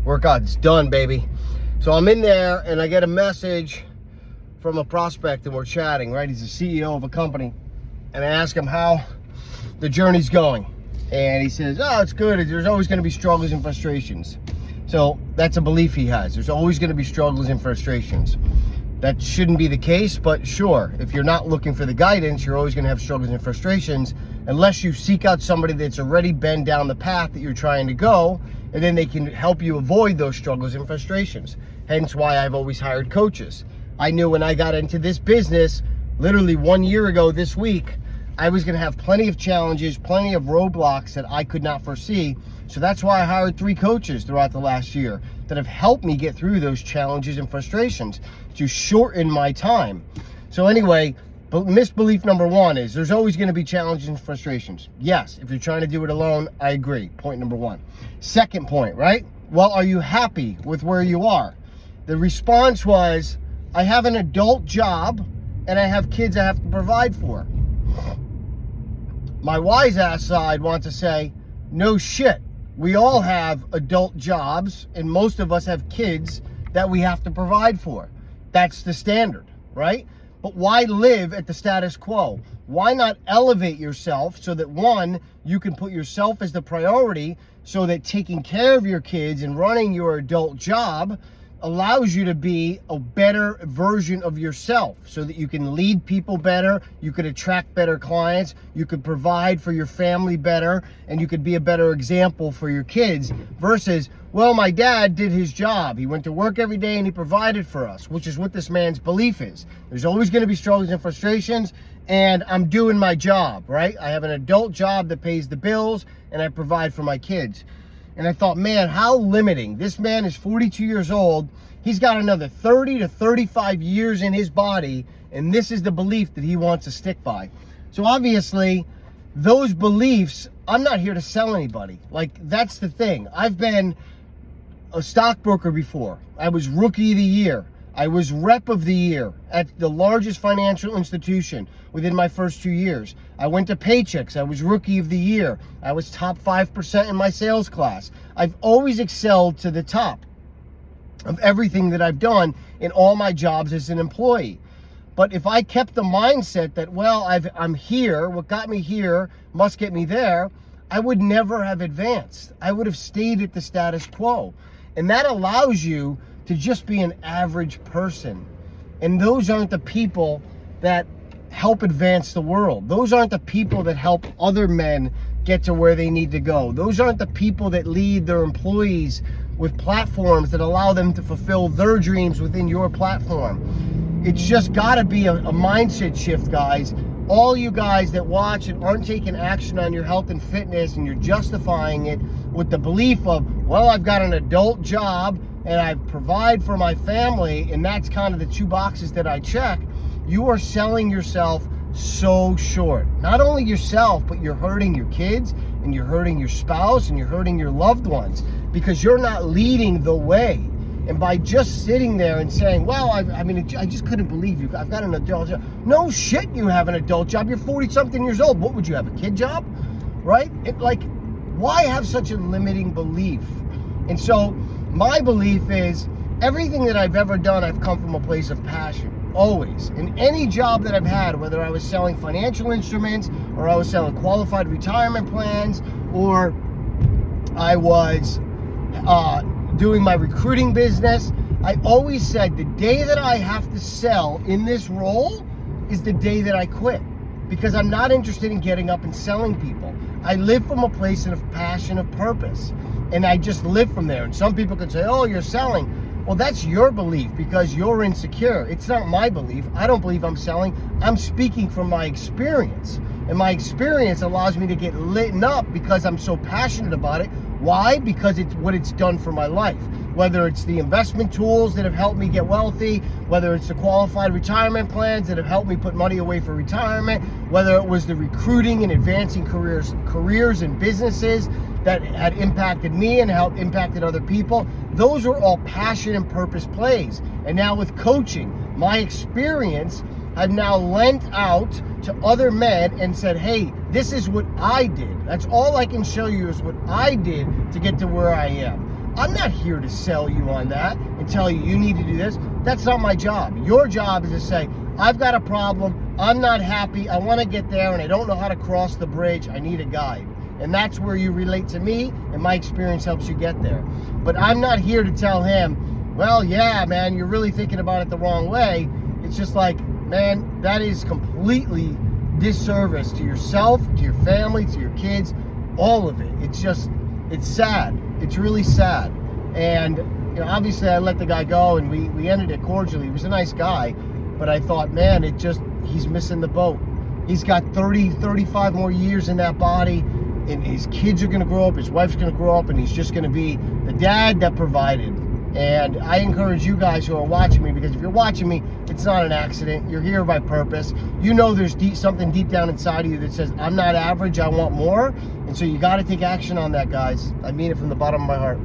Workout's done, baby. So I'm in there and I get a message from a prospect and we're chatting, right? He's the CEO of a company. And I ask him how the journey's going. And he says, oh, it's good. There's always going to be struggles and frustrations. So that's a belief he has. There's always going to be struggles and frustrations. That shouldn't be the case, but sure, if you're not looking for the guidance, you're always going to have struggles and frustrations unless you seek out somebody that's already been down the path that you're trying to go, and then they can help you avoid those struggles and frustrations. Hence why I've always hired coaches. I knew when I got into this business, literally 1 year ago this week, I was gonna have plenty of challenges, plenty of roadblocks that I could not foresee. So that's why I hired 3 coaches throughout the last year that have helped me get through those challenges and frustrations to shorten my time. So anyway, misbelief number 1 is there's always gonna be challenges and frustrations. Yes, if you're trying to do it alone, I agree. Point number 1. Second point, right? Well, are you happy with where you are? The response was, I have an adult job and I have kids I have to provide for. My wise ass side wants to say, no shit. We all have adult jobs and most of us have kids that we have to provide for. That's the standard, right? But why live at the status quo? Why not elevate yourself so that 1, you can put yourself as the priority so that taking care of your kids and running your adult job allows you to be a better version of yourself so that you can lead people better, you could attract better clients, you could provide for your family better, and you could be a better example for your kids versus, well, my dad did his job. He went to work every day and he provided for us, which is what this man's belief is. There's always going to be struggles and frustrations, and I'm doing my job, right? I have an adult job that pays the bills and I provide for my kids. And I thought, man, how limiting. This man is 42 years old. He's got another 30 to 35 years in his body, and this is the belief that he wants to stick by. So obviously, those beliefs, I'm not here to sell anybody. Like, that's the thing. I've been a stockbroker before. I was rookie of the year. I was rep of the year at the largest financial institution within my first 2 years. I went to Paychecks. I was rookie of the year. I was top 5% in my sales class. I've always excelled to the top of everything that I've done in all my jobs as an employee. But if I kept the mindset that, well, I'm here, what got me here must get me there, I would never have advanced. I would have stayed at the status quo. And that allows you to just be an average person. And those aren't the people that help advance the world. Those aren't the people that help other men get to where they need to go. Those aren't the people that lead their employees with platforms that allow them to fulfill their dreams within your platform. It's just gotta be a mindset shift, guys. All you guys that watch and aren't taking action on your health and fitness and you're justifying it with the belief of, well, I've got an adult job and I provide for my family, and that's kind of the 2 boxes that I check, you are selling yourself so short. Not only yourself, but you're hurting your kids and you're hurting your spouse and you're hurting your loved ones because you're not leading the way. And by just sitting there and saying, well, I just couldn't believe you. I've got an adult job. No shit, you have an adult job. You're 40-something years old. What would you have, a kid job? Right? Why have such a limiting belief? And so my belief is everything that I've ever done, I've come from a place of passion, always. In any job that I've had, whether I was selling financial instruments or I was selling qualified retirement plans or I was doing my recruiting business, I always said the day that I have to sell in this role is the day that I quit, because I'm not interested in getting up and selling people. I live from a place of passion, of purpose, and I just live from there. And some people can say, oh, you're selling. Well, that's your belief because you're insecure. It's not my belief. I don't believe I'm selling. I'm speaking from my experience. And my experience allows me to get lit up because I'm so passionate about it. Why? Because it's what it's done for my life. Whether it's the investment tools that have helped me get wealthy, whether it's the qualified retirement plans that have helped me put money away for retirement, whether it was the recruiting and advancing careers and businesses that had impacted me and helped impacted other people. Those are all passion and purpose plays. And now with coaching, my experience, I've now lent out to other men and said, hey, this is what I did. That's all I can show you is what I did to get to where I am. I'm not here to sell you on that and tell you you need to do this. That's not my job. Your job is to say, I've got a problem, I'm not happy, I want to get there and I don't know how to cross the bridge, I need a guide. And that's where you relate to me, and my experience helps you get there. But I'm not here to tell him, well, yeah, man, you're really thinking about it the wrong way. It's just like, man, that is completely disservice to yourself, to your family, to your kids, all of it. It's sad. It's really sad. And you know, obviously I let the guy go and we ended it cordially. He was a nice guy, but I thought, man, he's missing the boat. He's got 30, 35 more years in that body, and his kids are gonna grow up, his wife's gonna grow up, and he's just gonna be the dad that provided. And I encourage you guys who are watching me, because if you're watching me, it's not an accident. You're here by purpose. You know there's something deep down inside of you that says, I'm not average, I want more. And so you gotta take action on that, guys. I mean it from the bottom of my heart.